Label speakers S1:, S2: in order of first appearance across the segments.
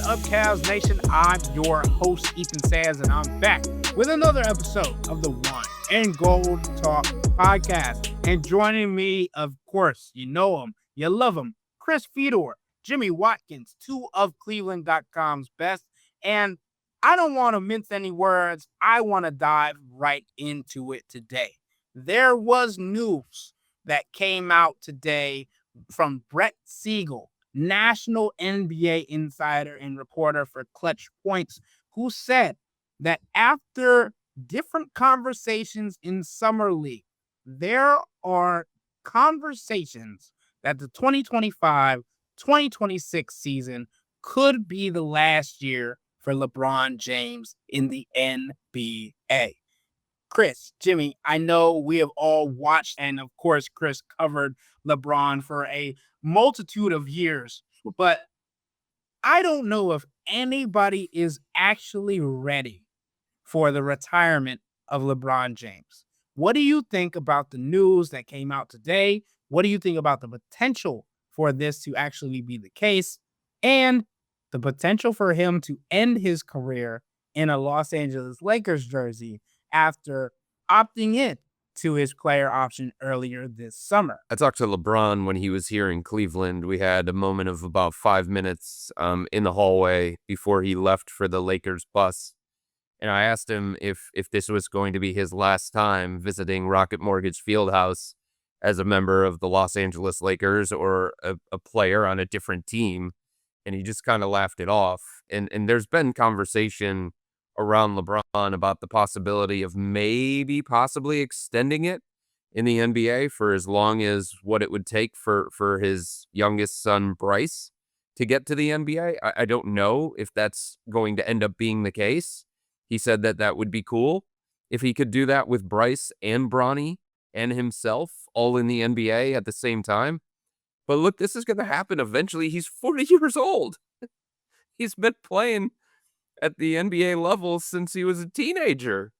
S1: What up, Cavs Nation? I'm your host, Ethan Sands, and I'm back with another episode of the One and Gold Talk podcast. And joining me, of course, you know him, you love him, Chris Fedor, Jimmy Watkins, two of cleveland.com's best. And I don't want to mince any words. I want to dive right into it today. There was news that came out today from Brett Siegel, national NBA insider and reporter for Clutch Points, who said that after different conversations in Summer League, there are conversations that the 2025-2026 season could be the last year for LeBron James in the NBA. Chris, Jimmy, I know we have all watched, and of course, Chris covered LeBron for a multitude of years, but I don't know if anybody is actually ready for the retirement of LeBron James. What do you think about the news that came out today? What do you think about the potential for this to actually be the case and the potential for him to end his career in a Los Angeles Lakers jersey after opting in to his player option earlier this summer?
S2: I talked to LeBron when he was here in Cleveland. We had a moment of about 5 minutes in the hallway before he left for the Lakers bus. And I asked him if this was going to be his last time visiting Rocket Mortgage Fieldhouse as a member of the Los Angeles Lakers or a player on a different team. And he just kind of laughed it off. And there's been conversation around LeBron about the possibility of possibly extending it in the NBA for as long as what it would take for his youngest son, Bryce, to get to the NBA. I don't know if that's going to end up being the case. He said that would be cool if he could do that with Bryce and Bronny and himself all in the NBA at the same time. But look, this is going to happen eventually. He's 40 years old. He's been playing at the NBA level since he was a teenager.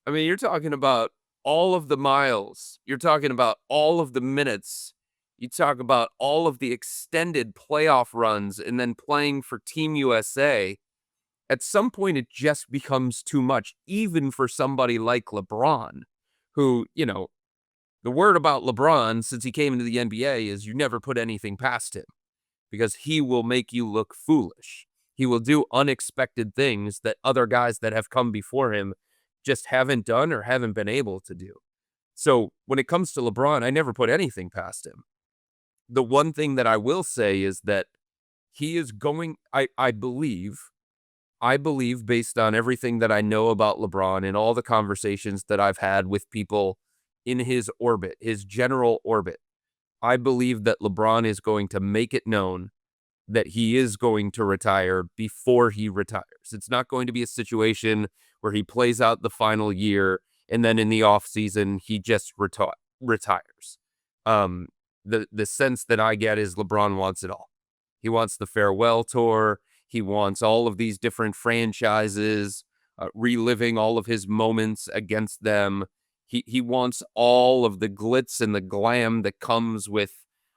S2: I mean, you're talking about all of the miles. You're talking about all of the minutes. You talk about all of the extended playoff runs and then playing for Team USA. At some point, it just becomes too much, even for somebody like LeBron, who, the word about LeBron since he came into the NBA is you never put anything past him because he will make you look foolish. He will do unexpected things that other guys that have come before him just haven't done or haven't been able to do. So when it comes to LeBron, I never put anything past him. The one thing that I will say is that he is going, I believe, based on everything that I know about LeBron and all the conversations that I've had with people in his orbit, his general orbit, I believe that LeBron is going to make it known that he is going to retire before he retires. It's not going to be a situation where he plays out the final year and then in the offseason he just retires. The sense that I get is LeBron wants it all. He wants the farewell tour. He wants all of these different franchises, reliving all of his moments against them. He wants all of the glitz and the glam that comes with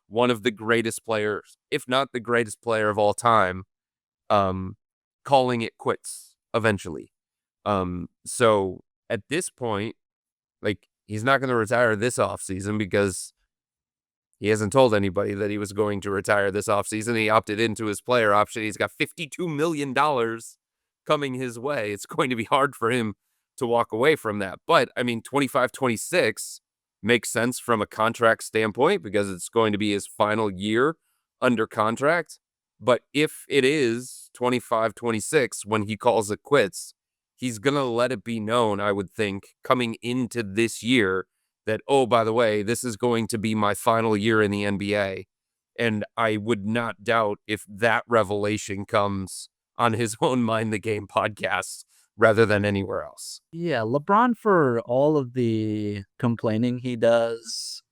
S2: one of the greatest players, if not the greatest player of all time, calling it quits eventually. So at this point, he's not going to retire this offseason because he hasn't told anybody that he was going to retire this offseason. He opted into his player option. He's got $52 million coming his way. It's going to be hard for him to walk away from that. But, 25-26 makes sense from a contract standpoint because it's going to be his final year under contract. But if it is 25-26 when he calls it quits, he's going to let it be known, I would think, coming into this year that, oh, by the way, this is going to be my final year in the NBA. And I would not doubt if that revelation comes on his own Mind the Game podcast rather than anywhere else.
S3: Yeah, LeBron, for all of the complaining he does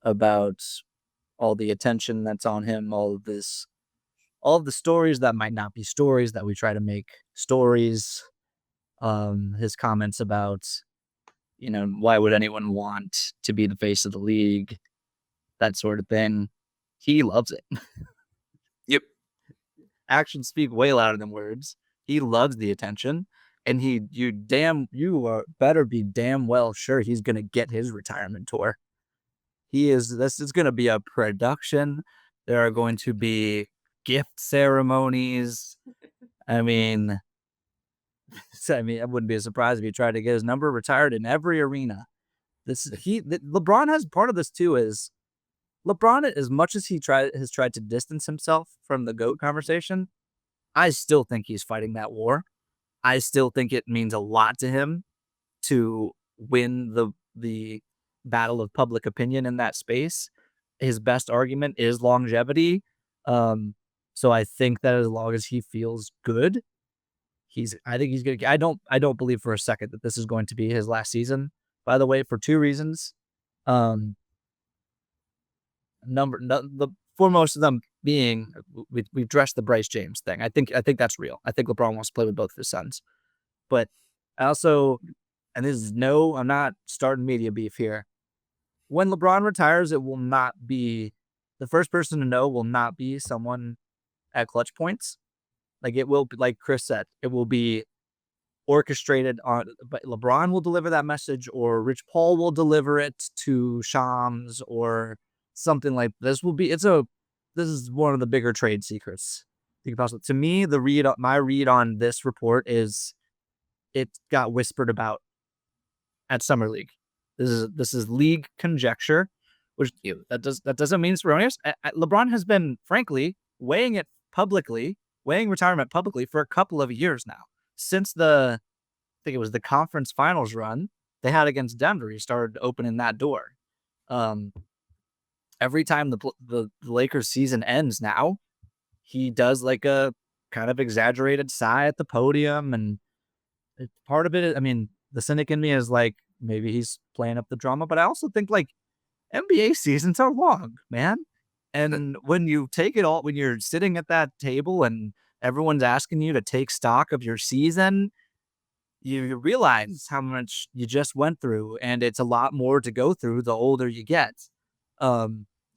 S3: about all the attention that's on him, all of the stories that might not be stories that we try to make stories, his comments about, why would anyone want to be the face of the league, that sort of thing. He loves it.
S2: Yep.
S3: actions speak way louder than words. He loves the attention, and better be damn well sure he's gonna get his retirement tour. This is gonna be a production. There are going to be gift ceremonies. I mean, I wouldn't be surprised if he tried to get his number retired in every arena. LeBron has part of this too. Is LeBron, as much as has tried to distance himself from the GOAT conversation, I still think he's fighting that war. I still think it means a lot to him to win the battle of public opinion in that space. His best argument is longevity. So I think that as long as he feels good, I think he's gonna. I don't believe for a second that this is going to be his last season. By the way, for two reasons. Um, the foremost of them being we've addressed the Bryce James thing. I think that's real. I think LeBron wants to play with both of his sons, but I also, and I'm not starting media beef here. When LeBron retires, it will not be the first person to know. Will not be someone at clutch points. Like it will, like Chris said, it will be orchestrated but LeBron will deliver that message, or Rich Paul will deliver it to Shams, or something like this. This is one of the bigger trade secrets. To me, my read on this report is it got whispered about at Summer League. This is league conjecture, which that doesn't mean it's erroneous. LeBron has been, frankly, weighing retirement publicly for a couple of years now. Since I think it was the conference finals run they had against Denver, he started opening that door. Every time the Lakers season ends now, he does like a kind of exaggerated sigh at the podium, and part of it, I mean, the cynic in me is like, maybe he's playing up the drama, but I also think like NBA seasons are long, man. And when you take it all, when you're sitting at that table and everyone's asking you to take stock of your season, you realize how much you just went through, and it's a lot more to go through the older you get.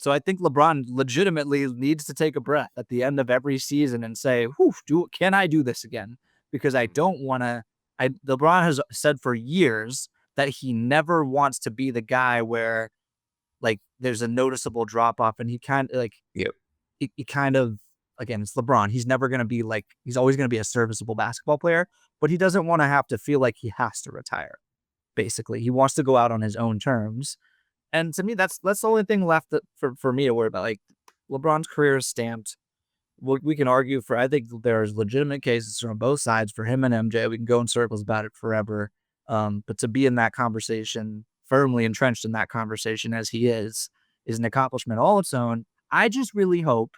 S3: So I think LeBron legitimately needs to take a breath at the end of every season and say, can I do this again? Because I don't want to. LeBron has said for years that he never wants to be the guy where like there's a noticeable drop off, and he kind of like,
S2: Yep.
S3: He kind of, again, it's LeBron. He's never going to be like, he's always going to be a serviceable basketball player, but he doesn't want to have to feel like he has to retire. Basically, he wants to go out on his own terms. And to me, that's the only thing left for me to worry about. Like, LeBron's career is stamped. We can argue I think there's legitimate cases from both sides for him and MJ. We can go in circles about it forever. But to be in that conversation, firmly entrenched in that conversation as he is an accomplishment all its own. I just really hope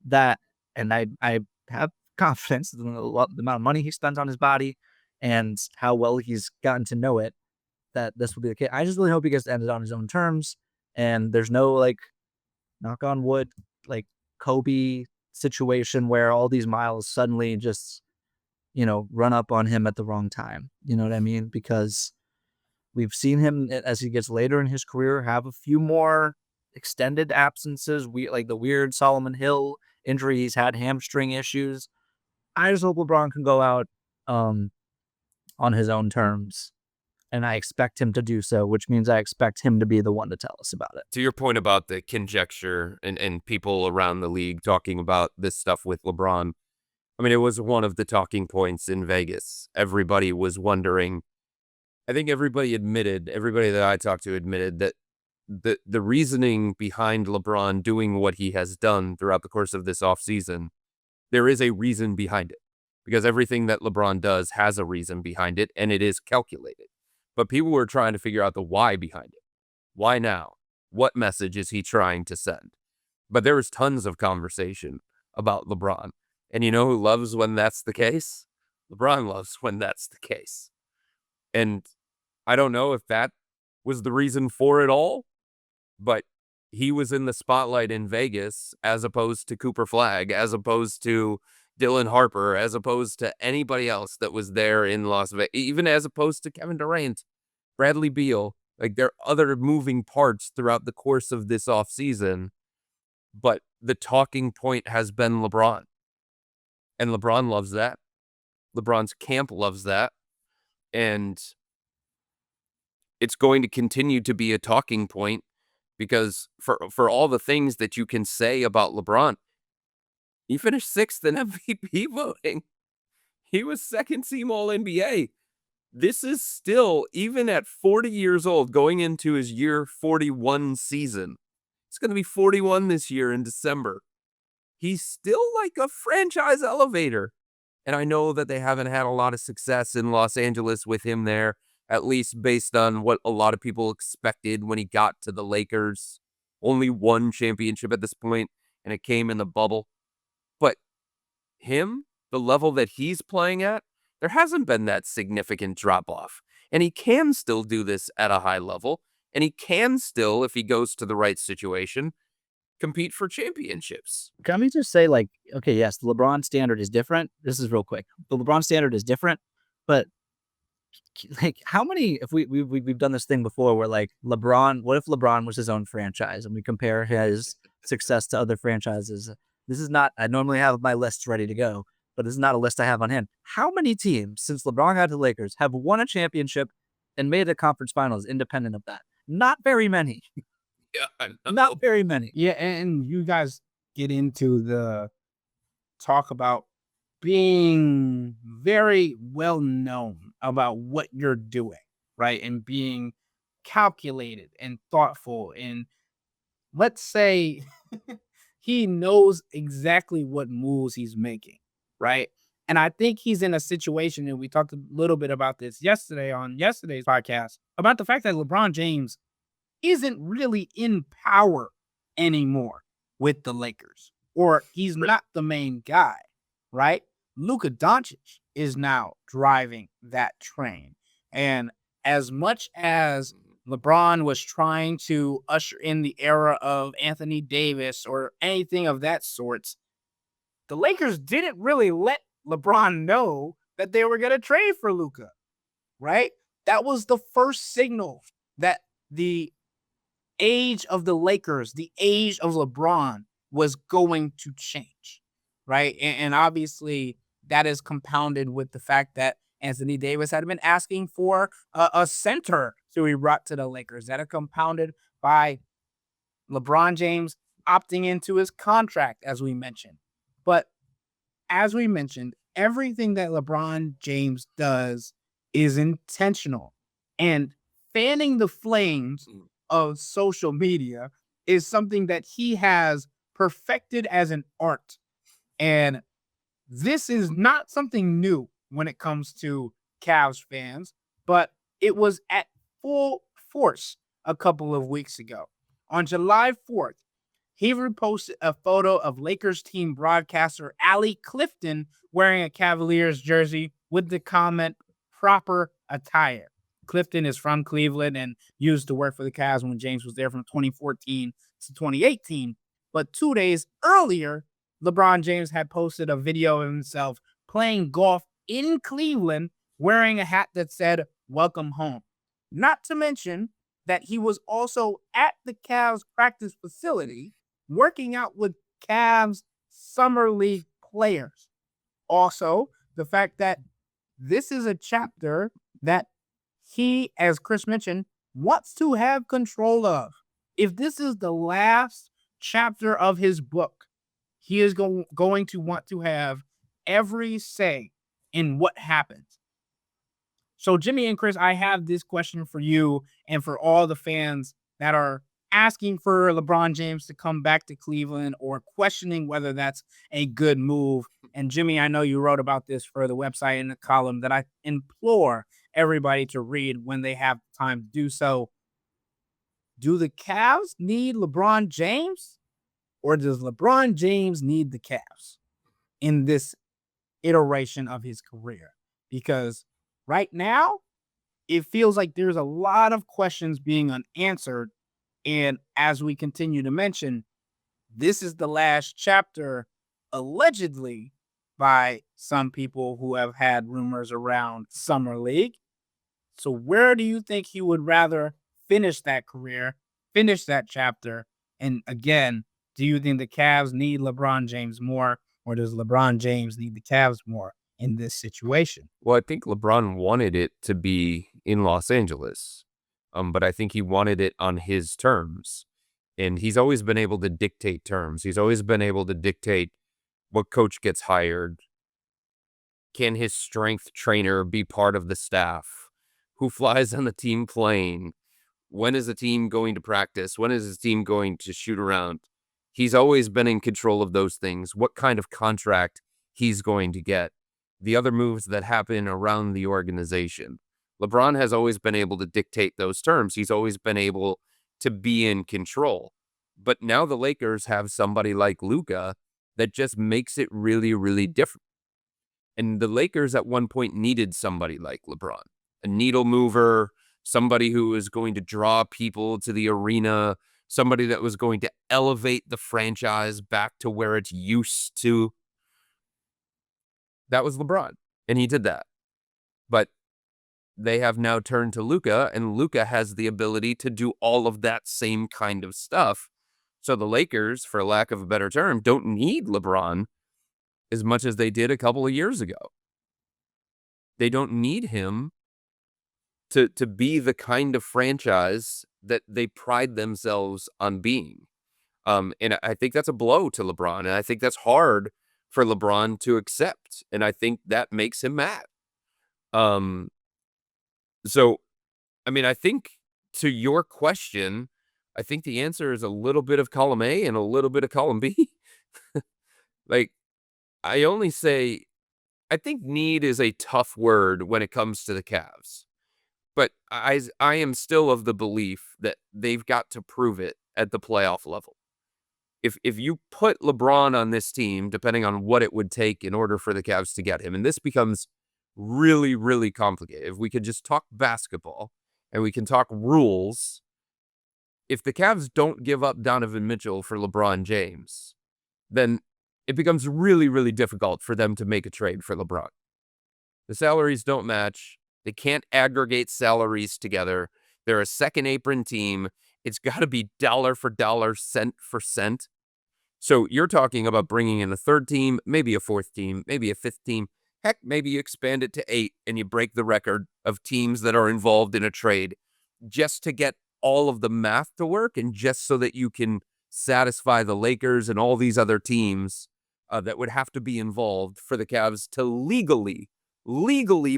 S3: that, and I have confidence in the amount of money he spends on his body and how well he's gotten to know it, that this will be the case. I just really hope he gets to end it on his own terms, and there's no, like, knock on wood, like Kobe situation where all these miles suddenly just, run up on him at the wrong time. You know what I mean? Because we've seen him as he gets later in his career have a few more extended absences. Like the weird Solomon Hill injury, he's had hamstring issues. I just hope LeBron can go out on his own terms, and I expect him to do so, which means I expect him to be the one to tell us about it.
S2: To your point about the conjecture and people around the league talking about this stuff with LeBron, I mean, it was one of the talking points in Vegas. Everybody was wondering. I think everybody that I talked to admitted that the reasoning behind LeBron doing what he has done throughout the course of this offseason, there is a reason behind it. Because everything that LeBron does has a reason behind it, and it is calculated. But people were trying to figure out the why behind it. Why now? What message is he trying to send? But there was tons of conversation about LeBron. And you know who loves when that's the case? LeBron loves when that's the case. And I don't know if that was the reason for it all, but he was in the spotlight in Vegas as opposed to Cooper Flagg, as opposed to Dylan Harper, as opposed to anybody else that was there in Las Vegas, even as opposed to Kevin Durant, Bradley Beal. Like, there are other moving parts throughout the course of this offseason, but the talking point has been LeBron. And LeBron loves that. LeBron's camp loves that. And it's going to continue to be a talking point because for all the things that you can say about LeBron, he finished 6th in MVP voting. He was 2nd team All-NBA. This is still, even at 40 years old, going into his year 41 season. It's going to be 41 this year in December. He's still like a franchise elevator. And I know that they haven't had a lot of success in Los Angeles with him there, at least based on what a lot of people expected when he got to the Lakers. Only one championship at this point, and it came in the bubble. But him, the level that he's playing at, there hasn't been that significant drop-off. And he can still do this at a high level, and he can still, if he goes to the right situation, compete for championships.
S3: Can we just say, like, okay, yes, the LeBron standard is different. This is real quick. The LeBron standard is different, but like, how many? If we've done this thing before, where like LeBron, what if LeBron was his own franchise, and we compare his success to other franchises? This is not. I normally have my lists ready to go, but this is not a list I have on hand. How many teams since LeBron got to the Lakers have won a championship and made the conference finals independent of that? Not very many.
S2: Yeah, I know.
S3: Not very many.
S1: Yeah, and you guys get into the talk about being very well known about what you're doing, right? And being calculated and thoughtful. And let's say he knows exactly what moves he's making, right? And I think he's in a situation, and we talked a little bit about this yesterday on yesterday's podcast, about the fact that LeBron James isn't really in power anymore with the Lakers, or he's not the main guy, right? Luka Doncic is now driving that train. And as much as LeBron was trying to usher in the era of Anthony Davis or anything of that sort, the Lakers didn't really let LeBron know that they were going to trade for Luka, right? That was the first signal that the age of the Lakers, the age of LeBron was going to change, right? And obviously that is compounded with the fact that Anthony Davis had been asking for a center to be brought to the Lakers. That are compounded by LeBron James opting into his contract, as we mentioned. But as we mentioned, everything that LeBron James does is intentional. And fanning the flames of social media is something that he has perfected as an art. And this is not something new when it comes to Cavs fans, but it was at full force a couple of weeks ago. On July 4th, he reposted a photo of Lakers team broadcaster Allie Clifton wearing a Cavaliers jersey with the comment, "proper attire." Clifton is from Cleveland and used to work for the Cavs when James was there from 2014 to 2018. But 2 days earlier, LeBron James had posted a video of himself playing golf in Cleveland wearing a hat that said, "Welcome home." Not to mention that he was also at the Cavs practice facility working out with Cavs Summer League players. Also, the fact that this is a chapter that he, as Chris mentioned, wants to have control of. If this is the last chapter of his book, he is going to want to have every say in what happens. So, Jimmy and Chris, I have this question for you and for all the fans that are asking for LeBron James to come back to Cleveland or questioning whether that's a good move. And Jimmy, I know you wrote about this for the website in the column that I implore everybody to read when they have time to do so. Do the Cavs need LeBron James, or does LeBron James need the Cavs in this iteration of his career? Because right now, it feels like there's a lot of questions being unanswered. And as we continue to mention, this is the last chapter, allegedly, by some people who have had rumors around Summer League. So where do you think he would rather finish that career, finish that chapter? And again, do you think the Cavs need LeBron James more, or does LeBron James need the Cavs more in this situation?
S2: Well, I think LeBron wanted it to be in Los Angeles, but I think he wanted it on his terms. And he's always been able to dictate terms. He's always been able to dictate what coach gets hired. Can his strength trainer be part of the staff? Who flies on the team plane? When is the team going to practice? When is the team going to shoot around? He's always been in control of those things. What kind of contract he's going to get. The other moves that happen around the organization. LeBron has always been able to dictate those terms. He's always been able to be in control. But now the Lakers have somebody like Luka that just makes it really, really different. And the Lakers at one point needed somebody like LeBron, a needle mover, somebody who was going to draw people to the arena, somebody that was going to elevate the franchise back to where it's used to. That was LeBron, and he did that. But they have now turned to Luka, and Luka has the ability to do all of that same kind of stuff. So the Lakers, for lack of a better term, don't need LeBron as much as they did a couple of years ago. They don't need him to be the kind of franchise that they pride themselves on being. And I think that's a blow to LeBron, and I think that's hard for LeBron to accept, and I think that makes him mad. So, I mean, I think to your question, I think the answer is a little bit of column A and a little bit of column B. Like, I only say, I think need is a tough word when it comes to the Cavs. But I am still of the belief that they've got to prove it at the playoff level. If you put LeBron on this team, depending on what it would take in order for the Cavs to get him, and this becomes really, really complicated. If we could just talk basketball and we can talk rules, if the Cavs don't give up Donovan Mitchell for LeBron James, then it becomes really, really difficult for them to make a trade for LeBron. The salaries don't match. They can't aggregate salaries together. They're a second apron team. It's got to be dollar for dollar, cent for cent. So you're talking about bringing in a third team, maybe a fourth team, maybe a fifth team. Heck, maybe you expand it to 8 and you break the record of teams that are involved in a trade just to get all of the math to work and just so that you can satisfy the Lakers and all these other teams that would have to be involved for the Cavs to legally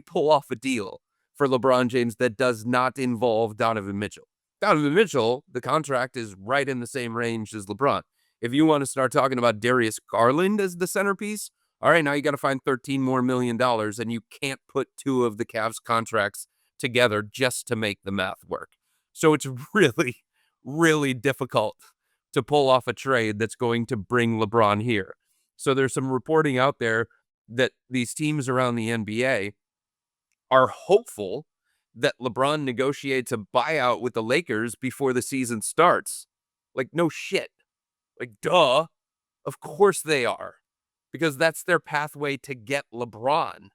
S2: pull off a deal for LeBron James that does not involve Donovan Mitchell. Donovan Mitchell, the contract is right in the same range as LeBron. If you want to start talking about Darius Garland as the centerpiece, all right, now you got to find $13 million, and you can't put 2 of the Cavs contracts together just to make the math work. So it's really, really difficult to pull off a trade that's going to bring LeBron here. So there's some reporting out there that these teams around the NBA are hopeful that LeBron negotiates a buyout with the Lakers before the season starts. Like, no shit. Like, duh. Of course they are. Because that's their pathway to get LeBron.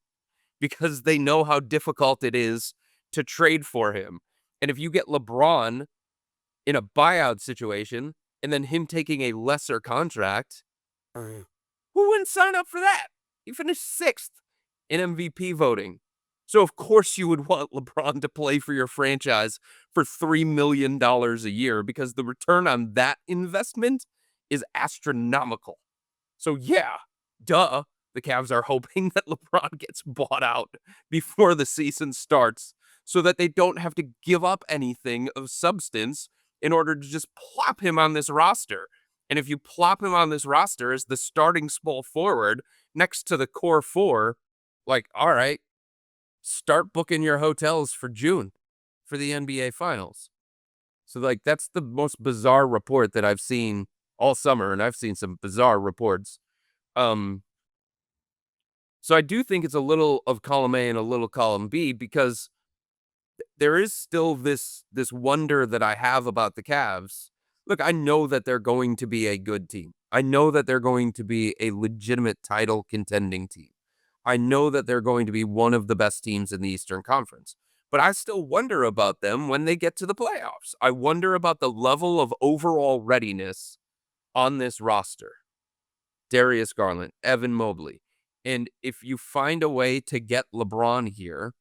S2: Because they know how difficult it is to trade for him. And if you get LeBron in a buyout situation, and then him taking a lesser contract, who wouldn't sign up for that? He finished 6th in MVP voting. So of course you would want LeBron to play for your franchise for $3 million a year because the return on that investment is astronomical. So yeah, duh, the Cavs are hoping that LeBron gets bought out before the season starts so that they don't have to give up anything of substance in order to just plop him on this roster. And if you plop him on this roster as the starting small forward next to the core 4, like, all right, start booking your hotels for June for the NBA Finals. So, like, that's the most bizarre report that I've seen all summer, and I've seen some bizarre reports. So I do think it's a little of column A and a little column B because there is still this wonder that I have about the Cavs. Look, I know that they're going to be a good team. I know that they're going to be a legitimate title contending team. I know that they're going to be one of the best teams in the Eastern Conference. But I still wonder about them when they get to the playoffs. I wonder about the level of overall readiness on this roster. Darius Garland, Evan Mobley. And if you find a way to get LeBron here,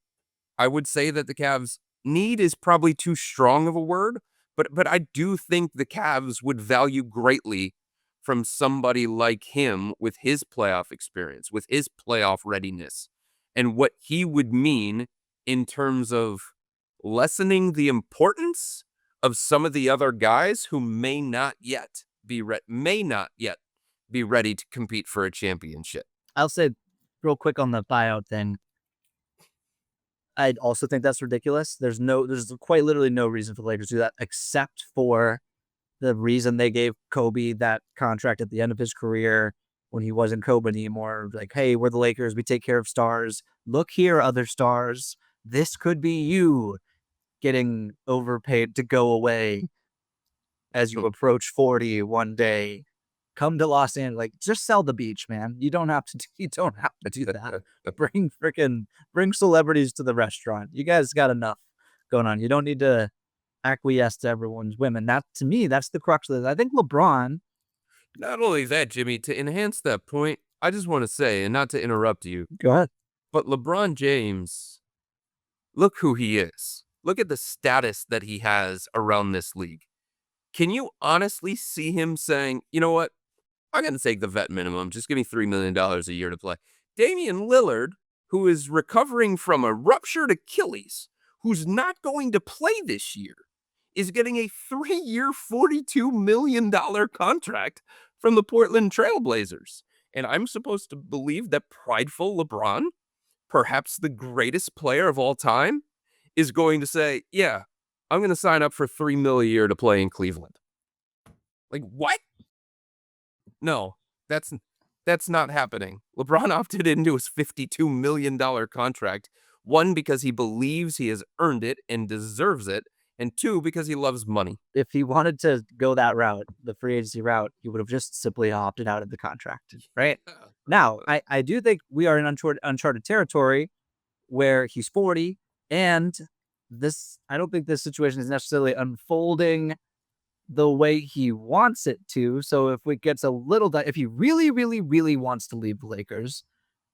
S2: I would say that the Cavs need is probably too strong of a word, but I do think the Cavs would value greatly from somebody like him with his playoff experience, with his playoff readiness, and what he would mean in terms of lessening the importance of some of the other guys who may not yet be ready to compete for a championship.
S3: I'll say real quick on the buyout thing. I also think that's ridiculous. There's quite literally no reason for the Lakers to do that except for the reason they gave Kobe that contract at the end of his career when he wasn't Kobe anymore. Like, hey, we're the Lakers. We take care of stars. Look here, other stars. This could be you getting overpaid to go away as you approach 40 one day. Come to Los Angeles, like just sell the beach, man. You don't have to do that. Bring celebrities to the restaurant. You guys got enough going on. You don't need to acquiesce to everyone's women. That, to me, that's the crux of this. I think LeBron.
S2: Not only that, Jimmy, to enhance that point, I just want to say, and not to interrupt you,
S3: Go ahead.
S2: but LeBron James, look who he is. Look at the status that he has around this league. Can you honestly see him saying, you know what? I'm going to take the vet minimum. Just give me $3 million a year to play. Damian Lillard, who is recovering from a ruptured Achilles, who's not going to play this year, is getting a 3-year, $42 million contract from the Portland Trailblazers. And I'm supposed to believe that prideful LeBron, perhaps the greatest player of all time, is going to say, yeah, I'm going to sign up for $3 million a year to play in Cleveland. Like, what? No, that's not happening. LeBron opted into his $52 million contract, one, because he believes he has earned it and deserves it, and two, because he loves money.
S3: If he wanted to go that route, the free agency route, he would have just simply opted out of the contract, right? Now, I do think we are in uncharted territory where he's 40, and I don't think this situation is necessarily unfolding the way he wants it to. So if it gets if he really, really, really wants to leave the Lakers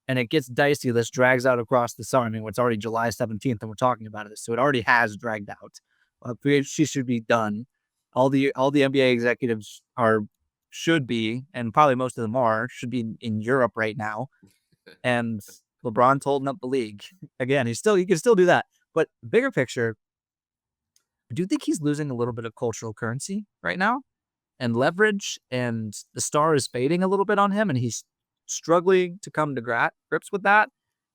S3: and it gets dicey, this drags out across the summer. I mean, it's already July 17th and we're talking about it. So it already has dragged out. She should be done. All the NBA executives should be, and probably most of them should be in Europe right now. And LeBron's holding up the league. Again, he can still do that. But bigger picture, I do think he's losing a little bit of cultural currency right now and leverage, and the star is fading a little bit on him, and he's struggling to come to grips with that.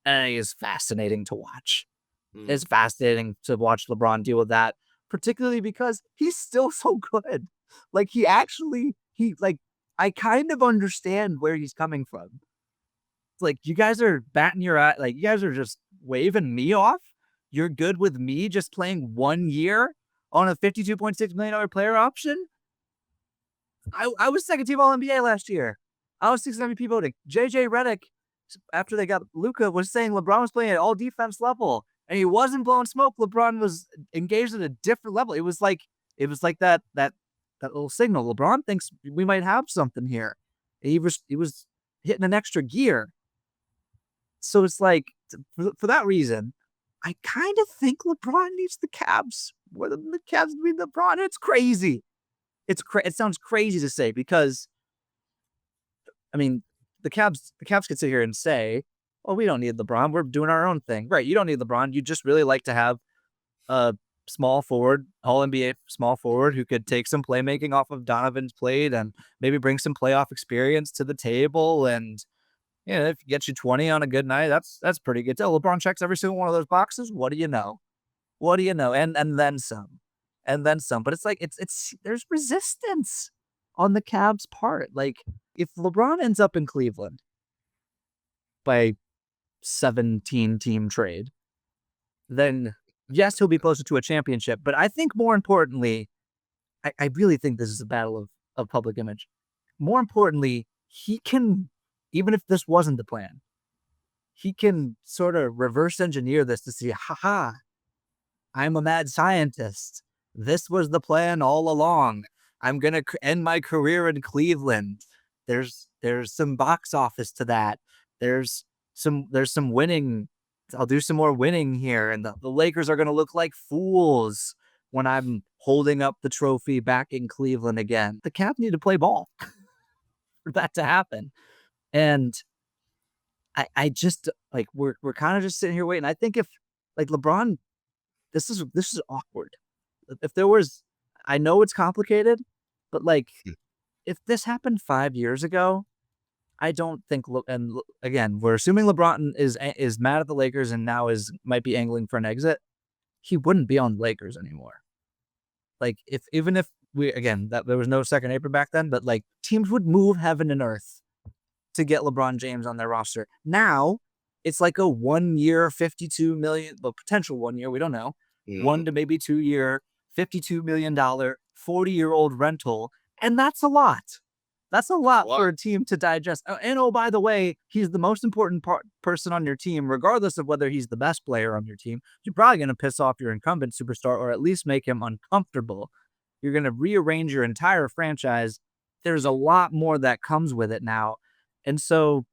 S3: And it is fascinating to watch. It's fascinating to watch LeBron deal with that, particularly because he's still so good. Like, I kind of understand where he's coming from. It's like, you guys are batting your eye, like, you guys are just waving me off. You're good with me just playing 1 year on a $52.6 million player option? I was second team All-NBA last year. I was 6th MVP voting. JJ Redick, after they got Luka, was saying LeBron was playing at all defense level, and he wasn't blowing smoke. LeBron was engaged at a different level. It was like that little signal. LeBron thinks we might have something here. He was hitting an extra gear. So it's like, for that reason, I kind of think LeBron needs the Cavs more than the Cavs need LeBron. It's crazy. It sounds crazy to say because, I mean, the Cavs could sit here and say, "Oh, we don't need LeBron. We're doing our own thing." Right? You don't need LeBron. You just really like to have a small forward, All-NBA small forward who could take some playmaking off of Donovan's plate and maybe bring some playoff experience to the table. And if it gets you 20 on a good night, that's pretty good. So LeBron checks every single one of those boxes. What do you know? And then some. And then some. But it's like there's resistance on the Cavs' part. Like, if LeBron ends up in Cleveland by 17-team trade, then yes, he'll be closer to a championship. But I think more importantly, I really think this is a battle of public image. More importantly, he can, even if this wasn't the plan, he can sort of reverse engineer this to see, I'm a mad scientist. This was the plan all along. I'm going to end my career in Cleveland. There's There's some box office to that. There's some winning. I'll do some more winning here, and the Lakers are going to look like fools when I'm holding up the trophy back in Cleveland again. The Cavs need to play ball for that to happen. And I just like we're kind of just sitting here waiting. I think if like LeBron, this is awkward. If there was, I know it's complicated, but like if this happened 5 years ago, I don't think. And again, we're assuming LeBron is mad at the Lakers and now might be angling for an exit. He wouldn't be on the Lakers anymore. Like even if that there was no second April back then, but like teams would move heaven and earth to get LeBron James on their roster. Now it's like a 1 year, $52 million, well, potential 1 year, we don't know, 1 to maybe 2 year, $52 million, 40-year-old rental. And that's a lot. That's a lot for a team to digest. And by the way, he's the most important person on your team, regardless of whether he's the best player on your team. You're probably going to piss off your incumbent superstar or at least make him uncomfortable. You're going to rearrange your entire franchise. There's a lot more that comes with it now. And so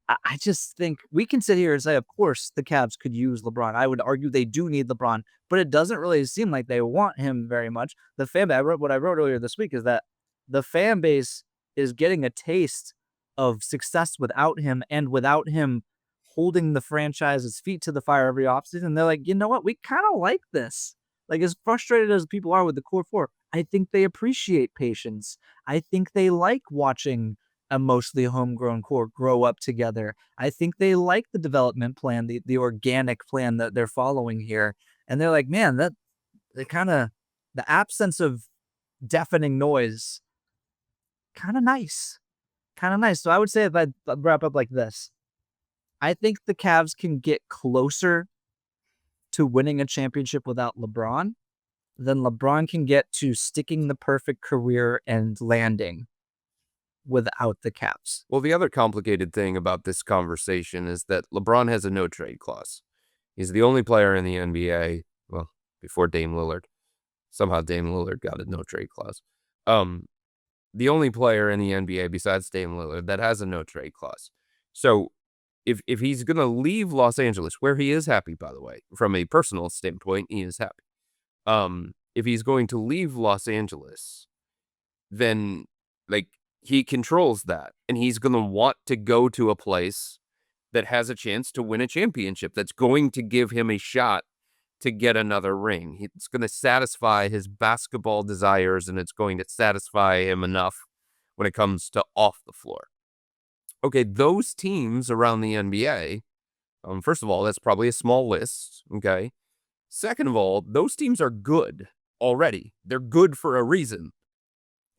S3: I just think we can sit here and say, of course, the Cavs could use LeBron. I would argue they do need LeBron, but it doesn't really seem like they want him very much. The fan base, what I wrote earlier this week is that the fan base is getting a taste of success without him and without him holding the franchise's feet to the fire every offseason. They're like, you know what? We kind of like this. Like, as frustrated as people are with the core four, I think they appreciate patience. I think they like watching a mostly homegrown core grow up together. I think they like the development plan, the organic plan that they're following here. And they're like, man, that the absence of deafening noise, kind of nice. So I would say if I wrap up like this, I think the Cavs can get closer to winning a championship without LeBron than LeBron can get to sticking the perfect career and landing without the Cavs.
S2: Well, the other complicated thing about this conversation is that LeBron has a no-trade clause. He's the only player in the NBA, well, before Dame Lillard. Somehow Dame Lillard got a no-trade clause. The only player in the NBA besides Dame Lillard that has a no-trade clause. So if he's going to leave Los Angeles, where he is happy, by the way, from a personal standpoint, he is happy. If he's going to leave Los Angeles, then like he controls that, and he's going to want to go to a place that has a chance to win a championship, that's going to give him a shot to get another ring. It's going to satisfy his basketball desires, and it's going to satisfy him enough when it comes to off the floor. Okay, those teams around the NBA, first of all, that's probably a small list, okay? Second of all, those teams are good already. They're good for a reason.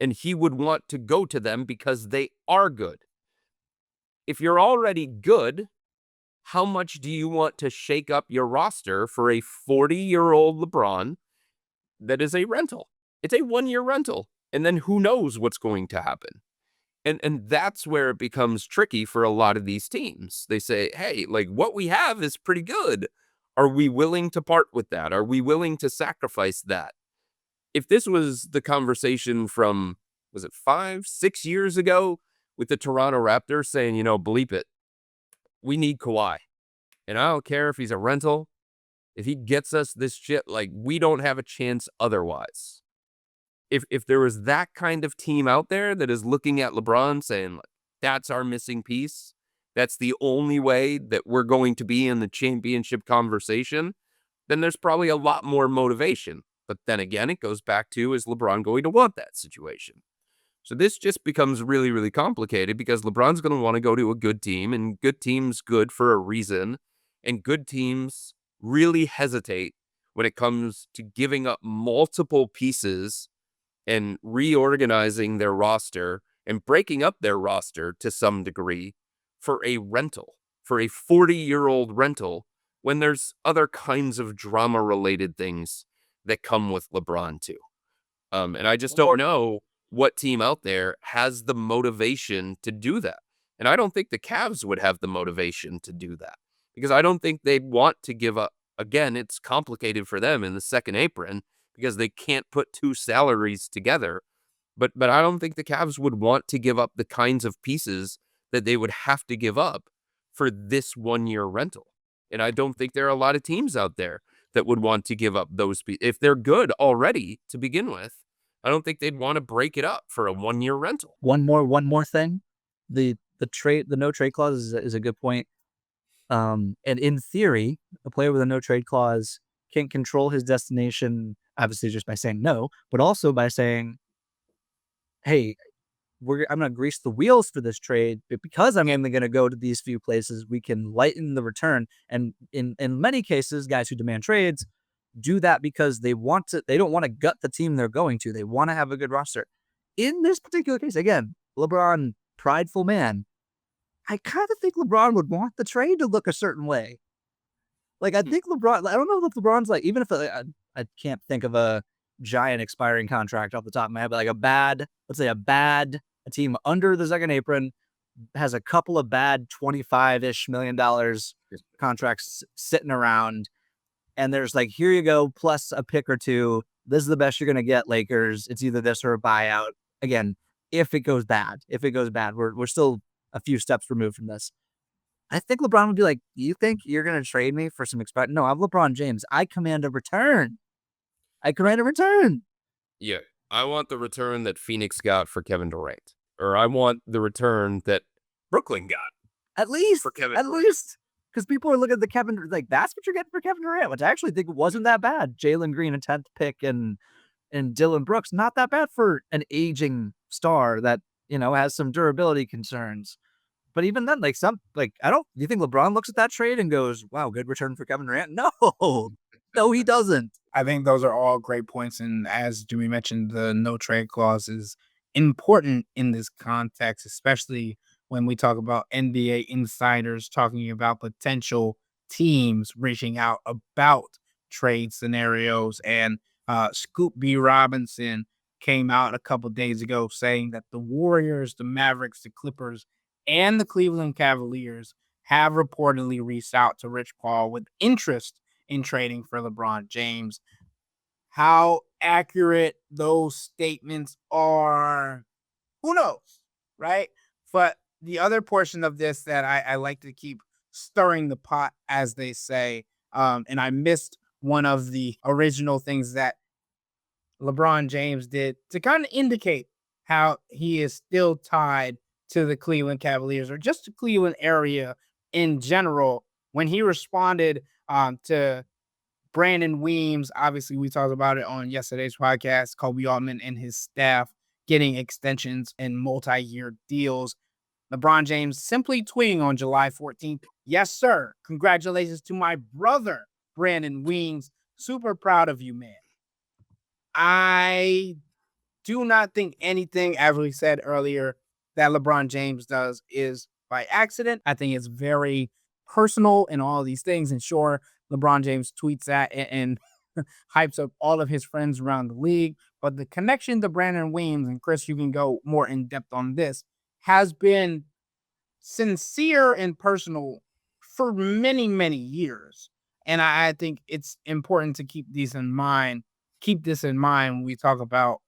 S2: And he would want to go to them because they are good. If you're already good, how much do you want to shake up your roster for a 40-year-old LeBron that is a rental? It's a 1-year rental. And then who knows what's going to happen? And that's where it becomes tricky for a lot of these teams. They say, hey, like what we have is pretty good. Are we willing to part with that? Are we willing to sacrifice that? If this was the conversation from, was it 5-6 years ago with the Toronto Raptors saying, you know, bleep it, we need Kawhi. And I don't care if he's a rental. If he gets us this shit, like we don't have a chance otherwise. If there was that kind of team out there that is looking at LeBron saying, like, that's our missing piece, that's the only way that we're going to be in the championship conversation, then there's probably a lot more motivation. But then again, it goes back to, is LeBron going to want that situation? So this just becomes really, really complicated because LeBron's going to want to go to a good team, and good teams good for a reason. And good teams really hesitate when it comes to giving up multiple pieces and reorganizing their roster and breaking up their roster to some degree for a rental, for a 40-year-old rental, when there's other kinds of drama-related things that come with LeBron too. And I just don't know what team out there has the motivation to do that. And I don't think the Cavs would have the motivation to do that because I don't think they'd want to give up. Again, it's complicated for them in the second apron because they can't put two salaries together. But I don't think the Cavs would want to give up the kinds of pieces that they would have to give up for this 1-year rental. And I don't think there are a lot of teams out there that would want to give up those pieces. If they're good already to begin with, I don't think they'd want to break it up for a 1-year rental.
S3: One more thing. The no trade clause is a good point. And in theory, a player with a no trade clause can control his destination, obviously just by saying no, but also by saying, hey, I'm going to grease the wheels for this trade, but because I'm only going to go to these few places, we can lighten the return. And in many cases, guys who demand trades do that because they don't want to gut the team they're going to. They want to have a good roster. In this particular case, again, LeBron, prideful man, I kind of think LeBron would want the trade to look a certain way. Like, I think LeBron, I don't know if LeBron's like, even if I can't think of a giant expiring contract off the top of my head, but like a team under the second apron has a couple of bad $25-ish million contracts sitting around. And there's like, here you go, plus a pick or two. This is the best you're going to get, Lakers. It's either this or a buyout. Again, if it goes bad, we're still a few steps removed from this. I think LeBron would be like, you think you're going to trade me for some expired? No, I'm LeBron James. I command a return.
S2: Yeah, I want the return that Phoenix got for Kevin Durant. Or I want the return that Brooklyn got.
S3: At least.
S2: For Kevin
S3: At
S2: Durant.
S3: least. Because people are looking at the Kevin, like, that's what you're getting for Kevin Durant, which I actually think wasn't that bad. Jalen Green, a 10th pick, and Dylan Brooks, not that bad for an aging star that, has some durability concerns. But even then, do you think LeBron looks at that trade and goes, wow, good return for Kevin Durant? No, he doesn't.
S1: I think those are all great points. And as Jimmy mentioned, the no trade clause is important in this context, especially when we talk about NBA insiders talking about potential teams reaching out about trade scenarios. And Scoop B. Robinson came out a couple days ago saying that the Warriors, the Mavericks, the Clippers, and the Cleveland Cavaliers have reportedly reached out to Rich Paul with interest in trading for LeBron James. How accurate those statements are, who knows, right? But the other portion of this that I like to keep stirring the pot, as they say, and I missed one of the original things that LeBron James did to kind of indicate how he is still tied to the Cleveland Cavaliers or just the Cleveland area in general. When he responded to Brandon Weems, obviously we talked about it on yesterday's podcast, Kobe Altman and his staff getting extensions and multi-year deals. LeBron James simply tweeting on July 14th, yes, sir. Congratulations to my brother, Brandon Weems. Super proud of you, man. I do not think anything, as we said earlier, that LeBron James does is by accident. I think it's very personal and all these things. And sure, LeBron James tweets that and hypes up all of his friends around the league. But the connection to Brandon Weems, and Chris, you can go more in depth on this, has been sincere and personal for many, many years. And I think it's important to keep this in mind when we talk about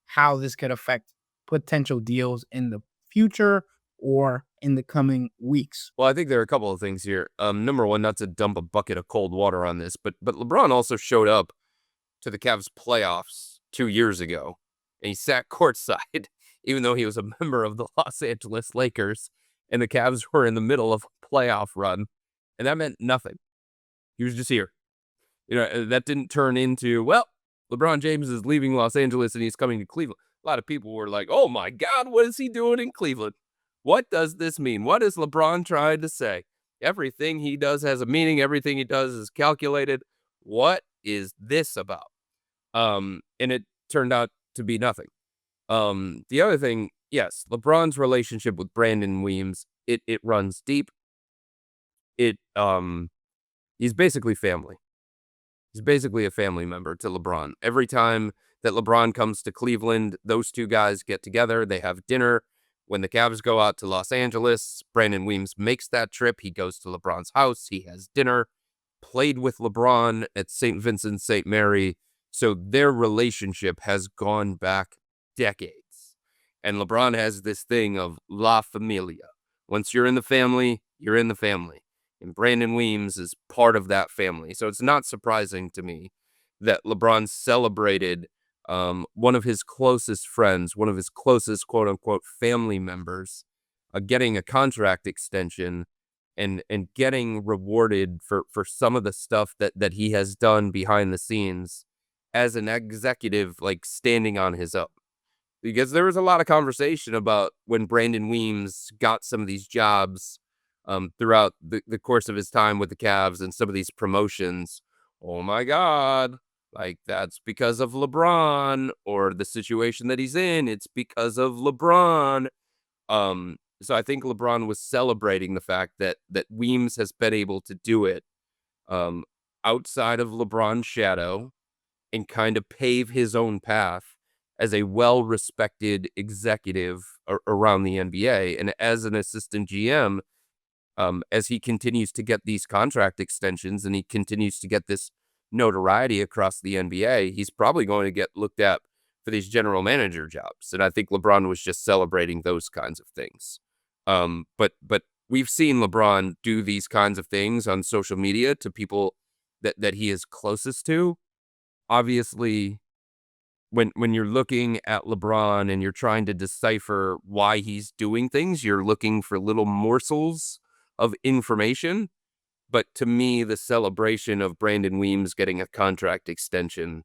S1: how this could affect potential deals in the future or in the coming weeks.
S2: Well, I think there are a couple of things here. Number one, not to dump a bucket of cold water on this, but LeBron also showed up to the Cavs playoffs 2 years ago, and he sat courtside, even though he was a member of the Los Angeles Lakers, and the Cavs were in the middle of a playoff run, and that meant nothing. He was just here. That didn't turn into, well, LeBron James is leaving Los Angeles and he's coming to Cleveland. A lot of people were like, oh my God, what is he doing in Cleveland? What does this mean? What is LeBron trying to say? Everything he does has a meaning. Everything he does is calculated. What is this about? And it turned out to be nothing. The other thing, yes, LeBron's relationship with Brandon Weems, it runs deep. He's basically family. He's basically a family member to LeBron. Every time that LeBron comes to Cleveland, those two guys get together. They have dinner. When the Cavs go out to Los Angeles, Brandon Weems makes that trip. He goes to LeBron's house. He has dinner, played with LeBron at St. Vincent, St. Mary. So their relationship has gone back decades. And LeBron has this thing of La Familia. Once you're in the family, you're in the family. And Brandon Weems is part of that family. So it's not surprising to me that LeBron celebrated one of his closest friends, one of his closest quote unquote family members, getting a contract extension and getting rewarded for some of the stuff that he has done behind the scenes as an executive, like standing on his own. Because there was a lot of conversation about when Brandon Weems got some of these jobs throughout the course of his time with the Cavs and some of these promotions. Oh my God, like that's because of LeBron, or the situation that he's in, it's because of LeBron. So I think LeBron was celebrating the fact that Weems has been able to do it um, outside of LeBron's shadow and kind of pave his own path as a well-respected executive around the NBA. And as an assistant GM, as he continues to get these contract extensions and he continues to get this notoriety across the NBA, he's probably going to get looked at for these general manager jobs. And I think LeBron was just celebrating those kinds of things. But we've seen LeBron do these kinds of things on social media to people that he is closest to. Obviously, when you're looking at LeBron and you're trying to decipher why he's doing things, you're looking for little morsels of information. But to me, the celebration of Brandon Weems getting a contract extension,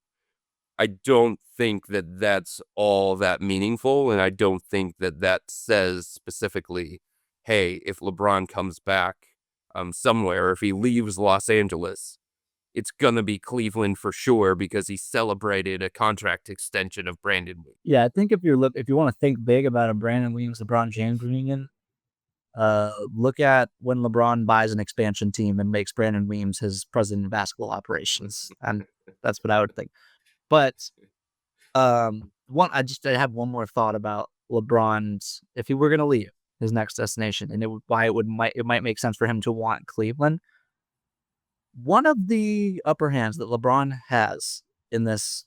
S2: I don't think that that's all that meaningful. And I don't think that that says specifically, hey, if LeBron comes back somewhere, if he leaves Los Angeles, it's going to be Cleveland for sure because he celebrated a contract extension of Brandon Weems.
S3: Yeah, I think if you want to think big about a Brandon Williams, LeBron James reunion, look at when LeBron buys an expansion team and makes Brandon Weems his president of basketball operations, and that's what I would think. But I have one more thought about LeBron's, if he were going to leave his next destination, and it might make sense for him to want Cleveland. One of the upper hands that LeBron has in this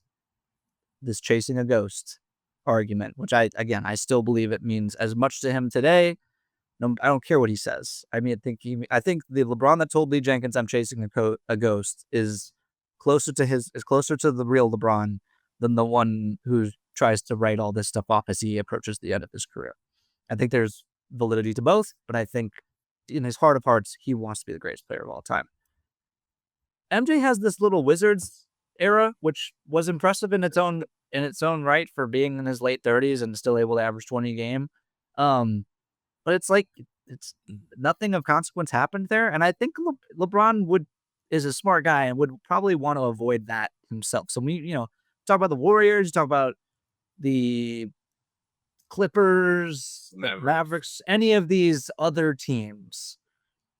S3: chasing a ghost argument, which I still believe it means as much to him today. No, I don't care what he says. I mean, I think the LeBron that told Lee Jenkins I'm chasing a ghost is closer to the real LeBron than the one who tries to write all this stuff off as he approaches the end of his career. I think there's validity to both, but I think in his heart of hearts, he wants to be the greatest player of all time. MJ has this little Wizards era, which was impressive in its own right for being in his late 30s and still able to average 20 a game. But it's like it's nothing of consequence happened there, and I think LeBron is a smart guy and would probably want to avoid that himself. So we talk about the Warriors, talk about the Clippers, Mavericks, any of these other teams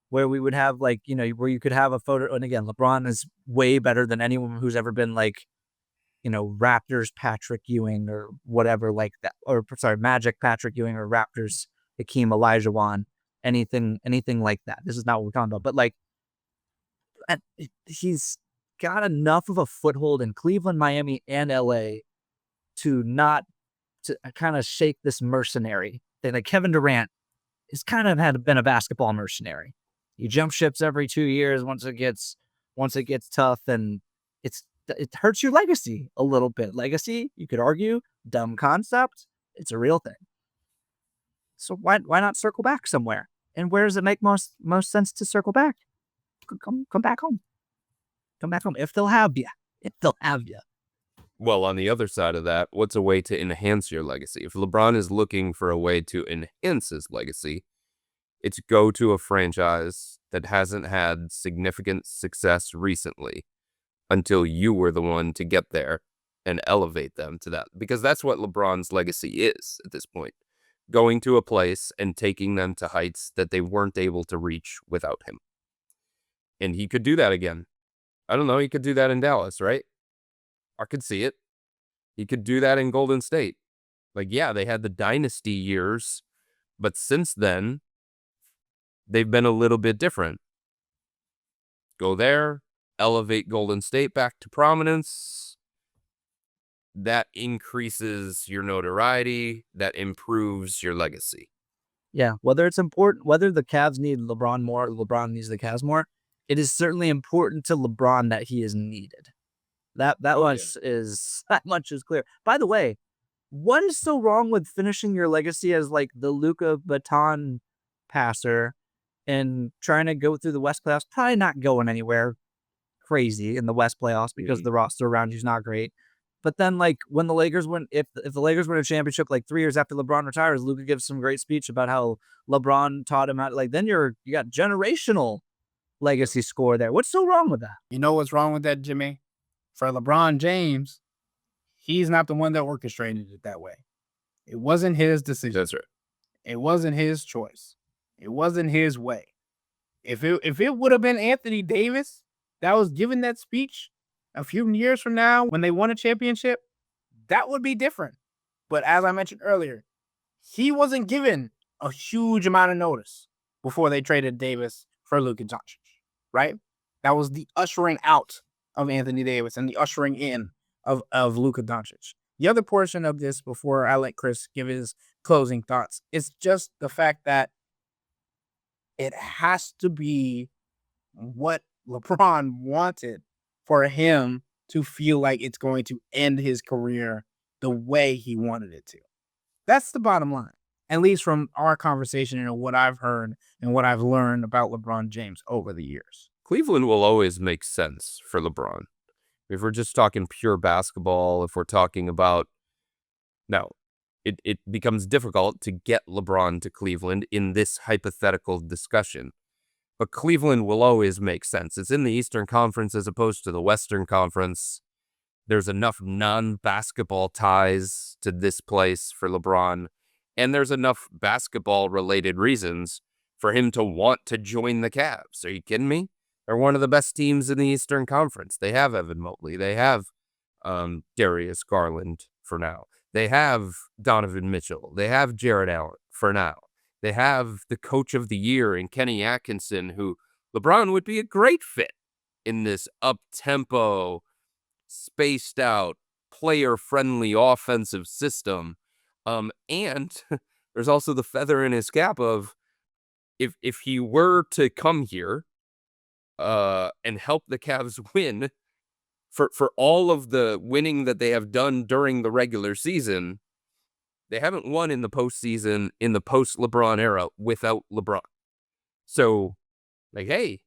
S3: where we would have where you could have a photo. And again, LeBron is way better than anyone who's ever been Raptors Patrick Ewing or whatever like that, or sorry, Magic Patrick Ewing or Raptors Hakeem Olajuwon, anything like that. This is not what we're talking about, but he's got enough of a foothold in Cleveland, Miami, and LA to kind of shake this mercenary thing. Like Kevin Durant has kind of been a basketball mercenary. You jump ships every 2 years once it gets tough, and it hurts your legacy a little bit. Legacy, you could argue, dumb concept. It's a real thing. So why not circle back somewhere? And where does it make most sense to circle back? Come back home. Come back home. If they'll have you.
S2: Well, on the other side of that, what's a way to enhance your legacy? If LeBron is looking for a way to enhance his legacy, it's go to a franchise that hasn't had significant success recently until you were the one to get there and elevate them to that. Because that's what LeBron's legacy is at this point. Going to a place and taking them to heights that they weren't able to reach without him. And he could do that again. I don't know, he could do that in Dallas, right? I could see it. He could do that in Golden State. Yeah, they had the dynasty years, but since then, they've been a little bit different. Go there, elevate Golden State back to prominence, that increases your notoriety, that improves your legacy.
S3: Yeah, whether it's important, whether the Cavs need LeBron more, or LeBron needs the Cavs more, it is certainly important to LeBron that he is needed. That much is that much is clear. By the way, what is so wrong with finishing your legacy as like the Luka baton passer and trying to go through the West playoffs? Probably not going anywhere crazy in the West playoffs because the roster around you is not great. But then, like when the Lakers win, if the Lakers win a championship like 3 years after LeBron retires, Luka gives some great speech about how LeBron taught him how. Like then you got generational legacy score there. What's so wrong with that?
S1: You know what's wrong with that, Jimmy? For LeBron James, he's not the one that orchestrated it that way. It wasn't his decision.
S2: That's right.
S1: It wasn't his choice. It wasn't his way. If it would have been Anthony Davis that was giving that speech a few years from now when they won a championship, that would be different. But as I mentioned earlier, he wasn't given a huge amount of notice before they traded Davis for Luka Doncic, right? That was the ushering out of Anthony Davis and the ushering in of Luka Doncic. The other portion of this, before I let Chris give his closing thoughts, is just the fact that it has to be what LeBron wanted for him to feel like it's going to end his career the way he wanted it to. That's the bottom line, at least from our conversation and what I've heard and what I've learned about LeBron James over the years.
S2: Cleveland will always make sense for LeBron. If we're just talking pure basketball, if we're talking about... Now, it becomes difficult to get LeBron to Cleveland in this hypothetical discussion. But Cleveland will always make sense. It's in the Eastern Conference as opposed to the Western Conference. There's enough non-basketball ties to this place for LeBron. And there's enough basketball-related reasons for him to want to join the Cavs. Are you kidding me? They're one of the best teams in the Eastern Conference. They have Evan Mobley. They have Darius Garland for now. They have Donovan Mitchell. They have Jared Allen for now. They have the coach of the year in Kenny Atkinson, who LeBron would be a great fit in this up-tempo, spaced-out, player-friendly offensive system. And there's also the feather in his cap of if he were to come here and help the Cavs win, for all of the winning that they have done during the regular season, they haven't won in the postseason in the post-LeBron era without LeBron. So, like, hey,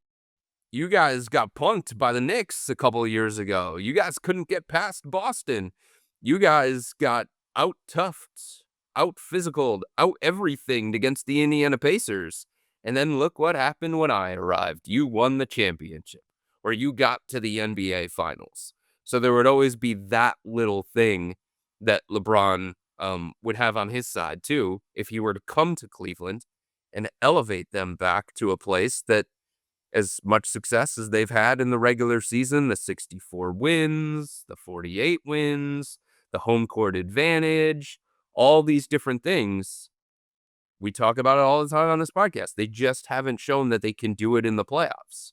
S2: you guys got punked by the Knicks a couple of years ago. You guys couldn't get past Boston. You guys got out-toughed, out-physicaled, out-everything against the Indiana Pacers. And then look what happened when I arrived. You won the championship, or you got to the NBA Finals. So there would always be that little thing that LeBron would have on his side, too, if he were to come to Cleveland and elevate them back to a place that, as much success as they've had in the regular season, the 64 wins, the 48 wins, the home court advantage, all these different things, we talk about it all the time on this podcast. They just haven't shown that they can do it in the playoffs.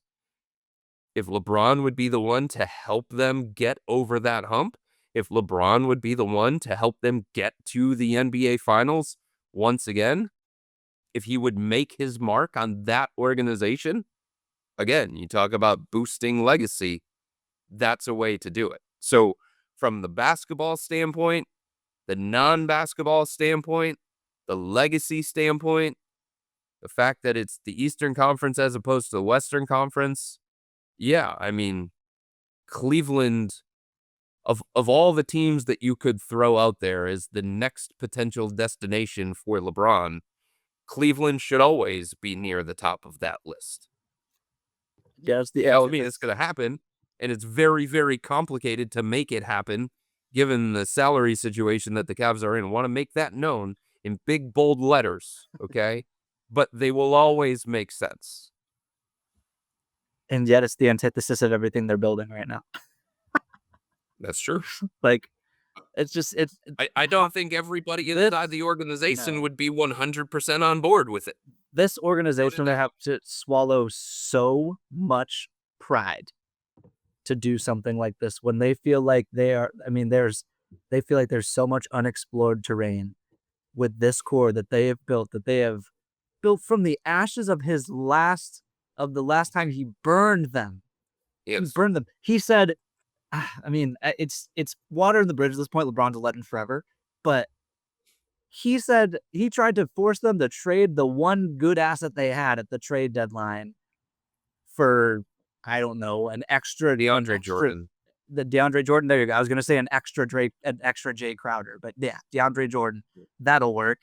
S2: If LeBron would be the one to help them get over that hump, if LeBron would be the one to help them get to the NBA Finals once again, if he would make his mark on that organization, again, you talk about boosting legacy, that's a way to do it. So from the basketball standpoint, the non-basketball standpoint, the legacy standpoint, the fact that it's the Eastern Conference as opposed to the Western Conference, yeah, I mean, Cleveland, of all the teams that you could throw out there as the next potential destination for LeBron, Cleveland should always be near the top of that list.
S3: Yeah,
S2: I mean, it's going to happen, and it's very, very complicated to make it happen, given the salary situation that the Cavs are in. I want to make that known in big, bold letters, okay? But they will always make sense.
S3: And yet it's the antithesis of everything they're building right now.
S2: That's true.
S3: Like, it's just,
S2: I don't think everybody inside the organization would be 100% on board with it.
S3: This organization would have to swallow so much pride to do something like this when they feel like they are. I mean, there's they feel like there's so much unexplored terrain with this core that they have built from the ashes of the last time he burned them. He
S2: Yes.
S3: burned them. He said, I mean, it's water in the bridge at this point. LeBron's a legend forever. But he said he tried to force them to trade the one good asset they had at the trade deadline for, I don't know, an extra
S2: Jordan.
S3: The DeAndre Jordan. There you go. I was going to say an extra Jay Crowder, but yeah, DeAndre Jordan. That'll work.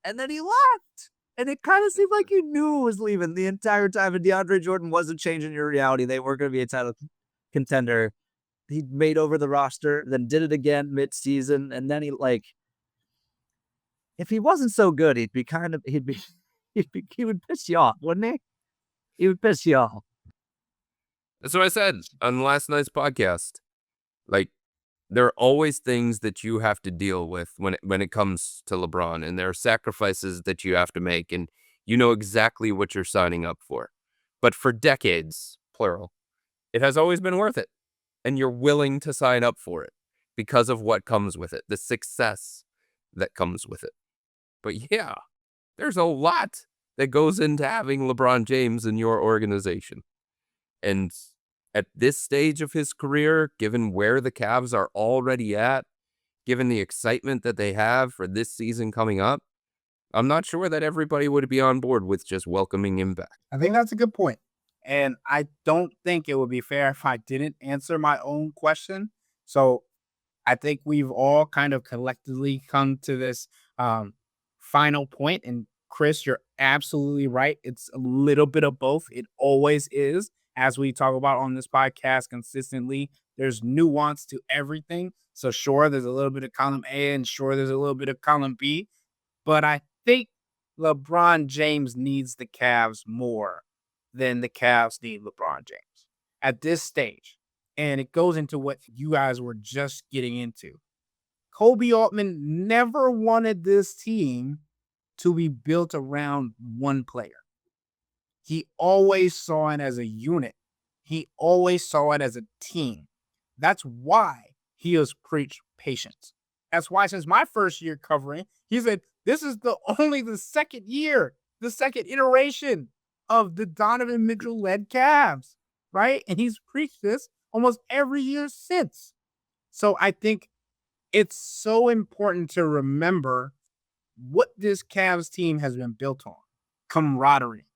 S3: And then he left. And it kind of seemed like you knew it was leaving the entire time. And DeAndre Jordan wasn't changing your reality. They weren't going to be a title contender. He made over the roster, then did it again mid-season. And then if he wasn't so good, he would piss you off, wouldn't he? He would piss you off.
S2: That's what I said on last night's podcast. Like, there are always things that you have to deal with when it comes to LeBron, and there are sacrifices that you have to make, and you know exactly what you're signing up for. But for decades, plural, it has always been worth it, and you're willing to sign up for it because of what comes with it, the success that comes with it. But yeah, there's a lot that goes into having LeBron James in your organization. And at this stage of his career, given where the Cavs are already at, given the excitement that they have for this season coming up, I'm not sure that everybody would be on board with just welcoming him back.
S1: I think that's a good point. And I don't think it would be fair if I didn't answer my own question. So I think we've all kind of collectively come to this final point. And Chris, you're absolutely right. It's a little bit of both. It always is. As we talk about on this podcast consistently, there's nuance to everything. So sure, there's a little bit of column A and sure, there's a little bit of column B. But I think LeBron James needs the Cavs more than the Cavs need LeBron James at this stage. And it goes into what you guys were just getting into. Kobe Altman never wanted this team to be built around one player. He always saw it as a unit. He always saw it as a team. That's why he has preached patience. That's why since my first year covering, he said, this is only the second year, the second iteration of the Donovan Mitchell-led Cavs, right? And he's preached this almost every year since. So I think it's so important to remember what this Cavs team has been built on. Camaraderie,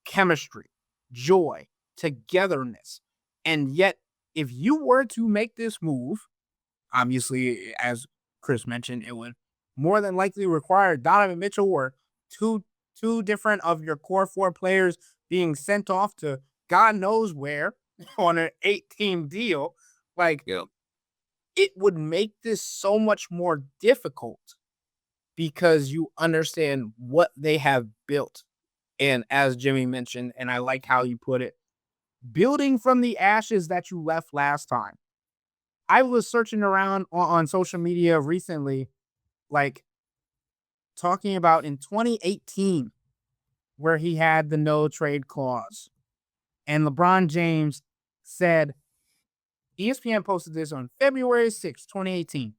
S1: chemistry, joy, togetherness. And yet, if you were to make this move, obviously, as Chris mentioned, it would more than likely require Donovan Mitchell or two different of your core four players being sent off to God knows where on an 8-team deal. Like, it would make this so much more difficult because you understand what they have built. And as Jimmy mentioned, and I like how you put it, building from the ashes that you left last time. I was searching around on social media recently, like talking about in 2018, where he had the no trade clause. And LeBron James said, ESPN posted this on February 6, 2018.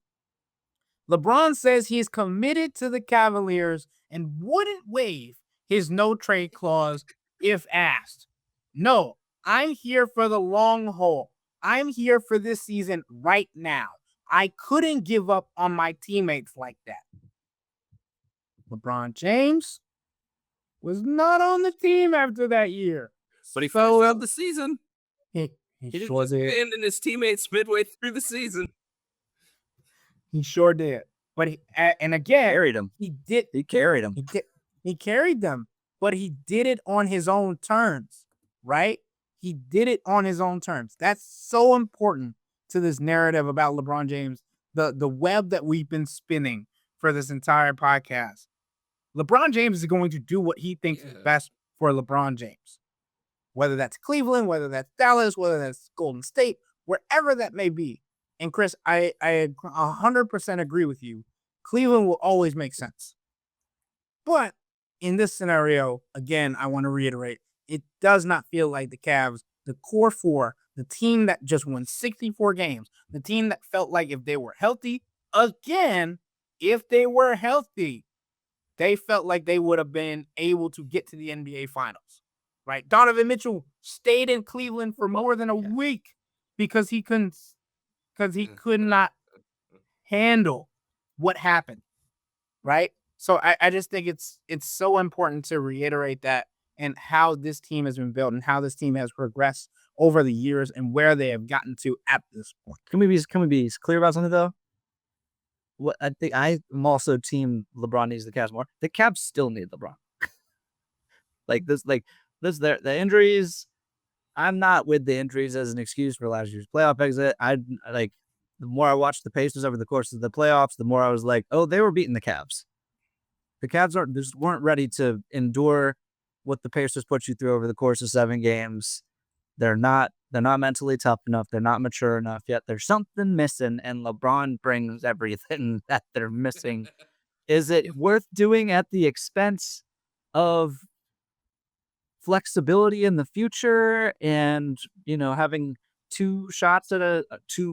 S1: LeBron says he's committed to the Cavaliers and wouldn't waive his no trade clause if asked. No, I'm here for the long haul. I'm here for this season right now. I couldn't give up on my teammates like that. LeBron James was not on the team after that year.
S2: But he fell out the season.
S1: He
S2: didn't
S1: sure did.
S2: abandon his teammates midway through the season.
S1: He sure did. But and again,
S3: Carried him.
S1: He did.
S3: He carried him.
S1: He carried them, but he did it on his own terms, right? He did it on his own terms. That's so important to this narrative about LeBron James, the web that we've been spinning for this entire podcast. LeBron James is going to do what he thinks is best for LeBron James. Whether that's Cleveland, whether that's Dallas, whether that's Golden State, wherever that may be. And Chris, I 100% agree with you. Cleveland will always make sense. But in this scenario, again, I want to reiterate, it does not feel like the Cavs, the core four, the team that just won 64 games, the team that felt like if they were healthy, again, if they were healthy, they felt like they would have been able to get to the NBA Finals, right? Donovan Mitchell stayed in Cleveland for more than a week because he could not handle what happened, right? So I just think it's so important to reiterate that and how this team has been built and how this team has progressed over the years and where they have gotten to at this point.
S3: Can we be clear about something though? What I think I'm also team LeBron needs the Cavs more. The Cavs still need LeBron. The injuries. I'm not with the injuries as an excuse for last year's playoff exit. The more I watched the Pacers over the course of the playoffs, the more I was like, oh, they were beating the Cavs. The Cavs weren't ready to endure what the Pacers put you through over the course of 7 games. They're not mentally tough enough. They're not mature enough yet. There's something missing, and LeBron brings everything that they're missing. Is it worth doing at the expense of flexibility in the future and, having 2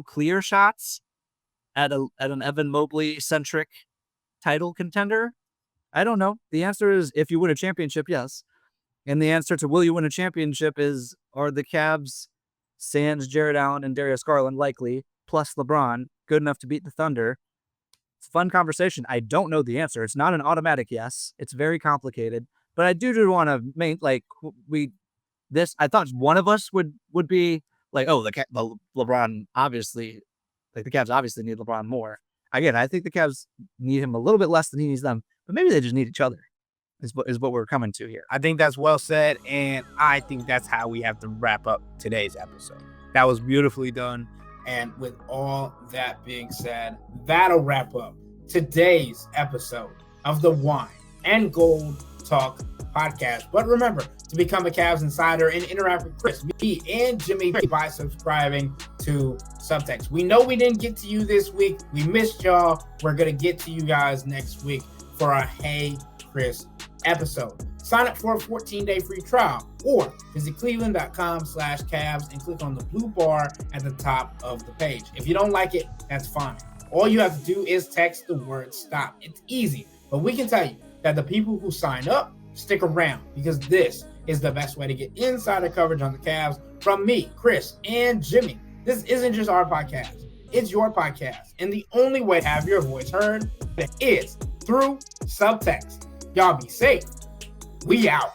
S3: clear shots at an Evan Mobley centric title contender? I don't know. The answer is if you win a championship, yes. And the answer to will you win a championship is, are the Cavs, sans Jared Allen and Darius Garland likely, plus LeBron, good enough to beat the Thunder? It's a fun conversation. I don't know the answer. It's not an automatic yes. It's very complicated. But I do want to I thought one of us would be like, oh, the LeBron obviously, the Cavs obviously need LeBron more. Again, I think the Cavs need him a little bit less than he needs them, but maybe they just need each other. Is what we're coming to here.
S1: I think that's well said, and I think that's how we have to wrap up today's episode. That was beautifully done. And with all that being said, that'll wrap up today's episode of the Wine and Gold Talk podcast. But remember to become a Cavs insider and interact with Chris, me, and Jimmy by subscribing to Subtext. We know we didn't get to you this week. We missed y'all. We're going to get to you guys next week for our Hey Chris episode. Sign up for a 14-day free trial or visit cleveland.com/Cavs and click on the blue bar at the top of the page. If you don't like it, that's fine. All you have to do is text the word stop. It's easy, but we can tell you that the people who sign up stick around because this is the best way to get insider coverage on the Cavs from me, Chris, and Jimmy. This isn't just our podcast. It's your podcast. And the only way to have your voice heard is through Subtext. Y'all be safe. We out.